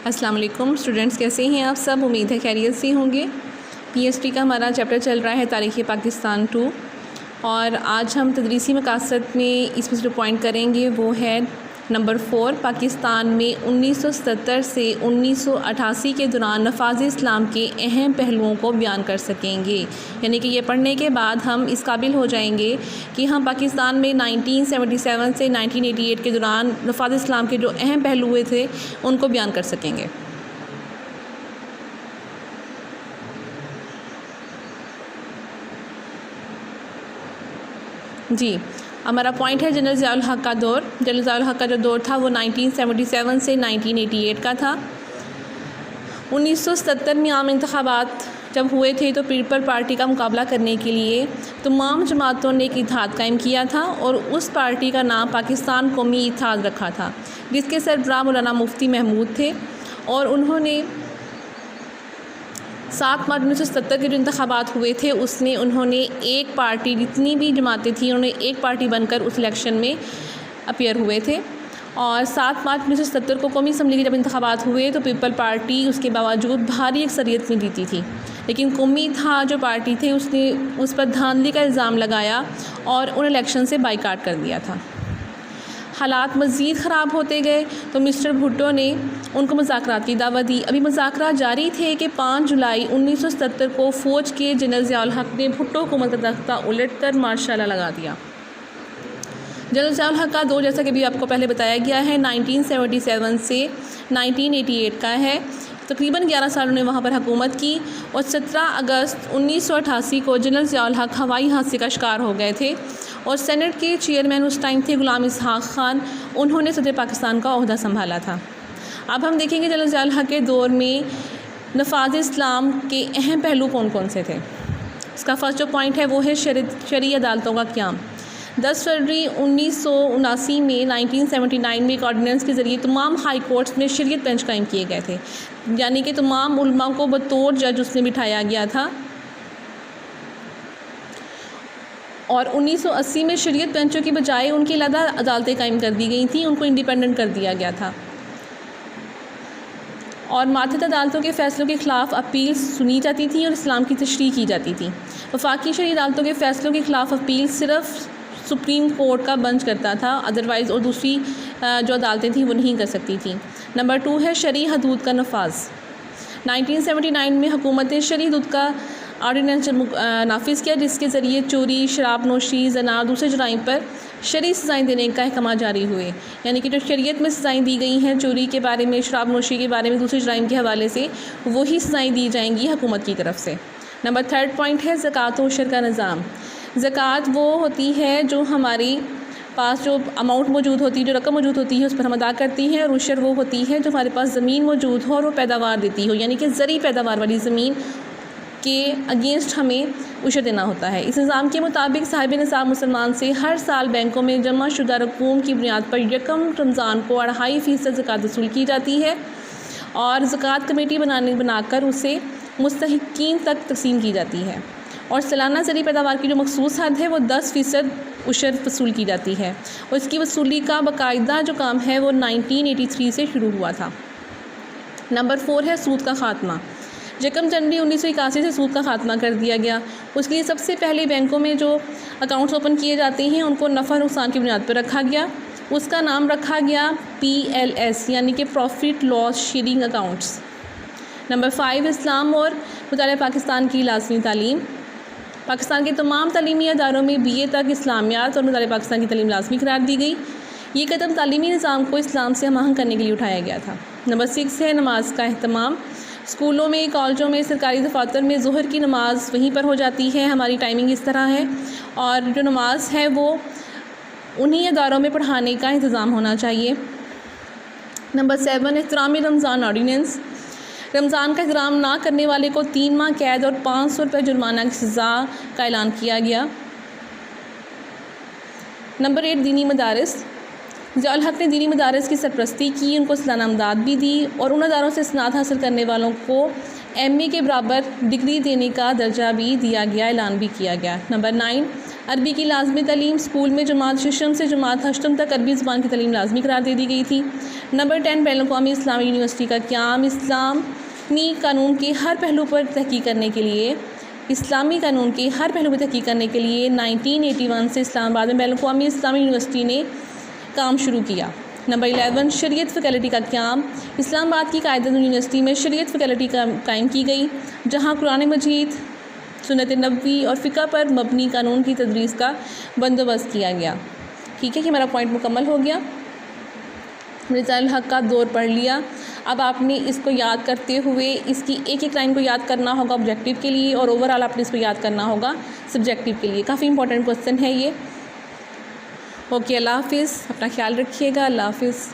अस्सलाम वालेकुम स्टूडेंट्स, कैसे हैं आप सब। उम्मीद है खैरियत से होंगे। पीएचडी का हमारा चैप्टर चल रहा है तारीख़ पाकिस्तान 2 और आज हम तदरीसी मकासद में इसमें जो पॉइंट करेंगे वो है नंबर 4। पाकिस्तान में 1970 से 1988 के दौरान नफाज़ इस्लाम के अहम पहलुओं को बयान कर सकेंगे। यानी कि ये पढ़ने के बाद हम इस काबिल हो जाएंगे कि हम पाकिस्तान में 1977 से 1988 के दौरान नफाज़ इस्लाम के जो अहम पहलू हुए थे उनको बयान कर सकेंगे। जी, हमारा पॉइंट है जनरल ज़ियाउल हक़ का दौर। जनरल ज़ियाउल हक़ का जो दौर था वो 1977 से 1988 का था। 1970 में आम इंतखाबात जब हुए थे तो पीपल पार्टी का मुकाबला करने के लिए तमाम जमातों ने एक इत्तेहाद कायम किया था और उस पार्टी का नाम पाकिस्तान कौमी इत्तेहाद रखा था, जिसके सरबराह मौलाना मुफ्ती महमूद थे। और उन्होंने 7 मार्च 1970 के जो इंतखाबात हुए थे उसमें उन्होंने एक पार्टी, जितनी भी जमातें थी उन्होंने एक पार्टी बनकर उस इलेक्शन में अपीयर हुए थे। और 7 मार्च 1970 को कौमी असम्बली के जब इंतखाबात हुए तो पीपल पार्टी उसके बावजूद भारी अक्सरियत में जीती थी, लेकिन कौमी इत्तेहाद जो पार्टी थी उसने उस पर धांधली का इल्ज़ाम लगाया और उन इलेक्शन से बाइकाट कर दिया था। हालात मज़ीद ख़राब होते गए तो मिस्टर भुट्टो ने उनको मुज़ाकरात की दावत दी। अभी मुज़ाकरात जारी थे कि 5 जुलाई 1970 को फ़ौज के जनरल ज़ियाउल हक़ ने भुट्टो हुकूमत का तख्ता उलट कर मार्शल लगा दिया। जनरल ज़ियाउल हक़ का दौर, जैसा कि भी आपको पहले बताया गया है, 1977 से 1988 का है। तकरीबन 11 साल उन्होंने वहाँ पर हुकूमत की और 17 अगस्त 1988 को जनरल ज़ियाउल हक़ हवाई हादसे का शिकार हो गए थे और सेनेट के चेयरमैन उस टाइम थे ग़ुलाम इसहाक़ ख़ान। उन्होंने सदर पाकिस्तान का ओहदा संभाला था। अब हम देखेंगे जनरल ज़ियाउल हक़ के दौर में नफाज़ इस्लाम के अहम पहलू कौन कौन से थे। इसका फर्स्ट जो पॉइंट है वो है शरई अदालतों का क़याम। 10 फरवरी 1979 में 1979 में एक ऑर्डिनेंस के ज़रिए तमाम हाई कोर्ट्स में शरीयत बेंच कायम किए गए थे, यानी कि तमाम उलमा को बतौर जज उसमें बिठाया गया था। और 1980 में शरीयत बेंचों की बजाय उनकी अलग अदालतें कायम कर दी गई थी, उनको इंडिपेंडेंट कर दिया गया था। और मातहत अदालतों के फ़ैसलों के ख़िलाफ़ अपील सुनी जाती थी और इस्लाम की तशरीह की जाती थी। वफाकी शरई अदालतों के फ़ैसलों के ख़िलाफ़ अपील सिर्फ़ सुप्रीम कोर्ट का बेंच करता था, अदरवाइज़ और दूसरी जो अदालतें थीं वो नहीं कर सकती थी। नंबर 2 है शरई हदूद का नफाज। 1979 में हुकूमत ने शरई हदूद का ऑर्डिनेंस नाफिज़ किया, जिसके ज़रिए चोरी, शराब नोशी, जना दूसरे जुराइम पर शरई सज़ाएँ देने का अहकाम जारी हुए। यानी कि जो शरीयत में सज़ाएँ दी गई हैं चोरी के बारे में, शराब नोशी के बारे में, दूसरे जुराइम के हवाले से वही सज़ाएँ दी जाएंगी हुकूमत की तरफ से। नंबर 3 पॉइंट है ज़कात व उशर का निज़ाम। ज़कात वो होती है जो हमारी पास जो अमाउंट मौजूद होती है, जो रकम मौजूद होती है उस पर हम अदा करती हैं, और उशर वो होती है जो हमारे पास ज़मीन मौजूद हो और वो पैदावार देती हो, यानी कि ज़री पैदावार वाली ज़मीन के अगेंस्ट हमें उशर देना होता है। इस निज़ाम के मुताबिक साहिब निसाब मुसलमान से हर साल बैंकों में जमा शुदा रकूम की बुनियाद पर यकम रमज़ान को 2.5% ज़कात वसूल की जाती है और ज़कात कमेटी बनाकर उसे मुस्तहिकीन तक तकसीम की जाती है। और सालाना ज़री पैदावार की जो मखसूस हद है वो 10% उशर वसूल की जाती है और इसकी वसूली का बाकायदा जो काम है वो 1983 से शुरू हुआ था। नंबर 4 है सूद का ख़ात्मा। 1 जनवरी 1981 से सूद का ख़ात्मा कर दिया गया। उसके लिए सबसे पहले बैंकों में जो अकाउंट्स ओपन किए जाते हैं उनको नफ़ा नुकसान की बुनियाद पर रखा गया। उसका नाम रखा गया PLS, यानी कि profit loss sharing accounts. Number 5 इस्लाम और मुतालिया पाकिस्तान की लाज़मी तालीम। पाकिस्तान के तमाम तालीमी अदारों में BA तक इस्लामियात और मुतालिया पाकिस्तान की तालीम लाज़मी करार दी गई। ये कदम तालीमी निज़ाम को इस्लाम से हम आहंग करने के लिए उठाया गया था। नंबर 6 है नमाज का अहतमाम। स्कूलों में, कॉलेजों में, सरकारी दफातर में ज़ोहर की नमाज़ वहीं पर हो जाती है। हमारी टाइमिंग इस तरह है और जो नमाज है वो उन्हीं अदारों में पढ़ाने का इंतज़ाम होना चाहिए। नंबर 7 एहतरामी रमज़ान ऑर्डिनेंस। रमज़ान का एहतराम ना करने वाले को 3 माह कैद और 500 रुपये जुर्माना की सज़ा का ऐलान किया गया। नंबर 8 दीनी मदारिस। ज़ियाउल हक़ ने दीनी मदारिस की सरपरस्ती की, उनको सालाना इमदाद भी दी और उन अदारों से इसनाद हासिल करने वालों को MA के बराबर डिग्री देने का दर्जा भी दिया गया, ऐलान भी किया गया। नंबर 9 अरबी की लाजमी तालीम, स्कूल में जमात शिशम से जमात हश्तम तक अरबी ज़बान की तालीम लाजमी करार दे दी गई थी। नंबर 10, बैनुल अक़वामी इस्लामी यूनिवर्सिटी का क़याम इस्लामी कानून के हर पहलू पर तहक़ीक़ करने के लिए 1981 से इस्लामाबाद में बैनुल अक़वामी इस्लामी यूनिवर्सिटी ने काम शुरू किया। नंबर 11, शरीयत फ़ैकल्टी का क़याम, इस्लामाबाद की कायदा यूनिवर्सिटी में शरीयत फ़ैकल्टी कायम की गई, जहाँ कुरान मजीद, सुन्नत नबवी और फ़िक़्ह पर मबनी कानून की तदरीस का बंदोबस्त किया गया। ठीक है कि हमारा पॉइंट मुकम्मल हो गया। मिर्ज़ा हक़ का दौर पढ़ लिया। अब आपने इसको याद करते हुए इसकी एक एक लाइन को याद करना होगा ऑब्जेक्टिव के लिए, और ओवरऑल आपने इसको याद करना होगा सब्जेक्टिव के लिए। काफ़ी इंपॉर्टेंट क्वेश्चन है ये। ओके, अल्लाह हाफ़िज़, अपना ख्याल रखिएगा। अल्लाह हाफ़िज़।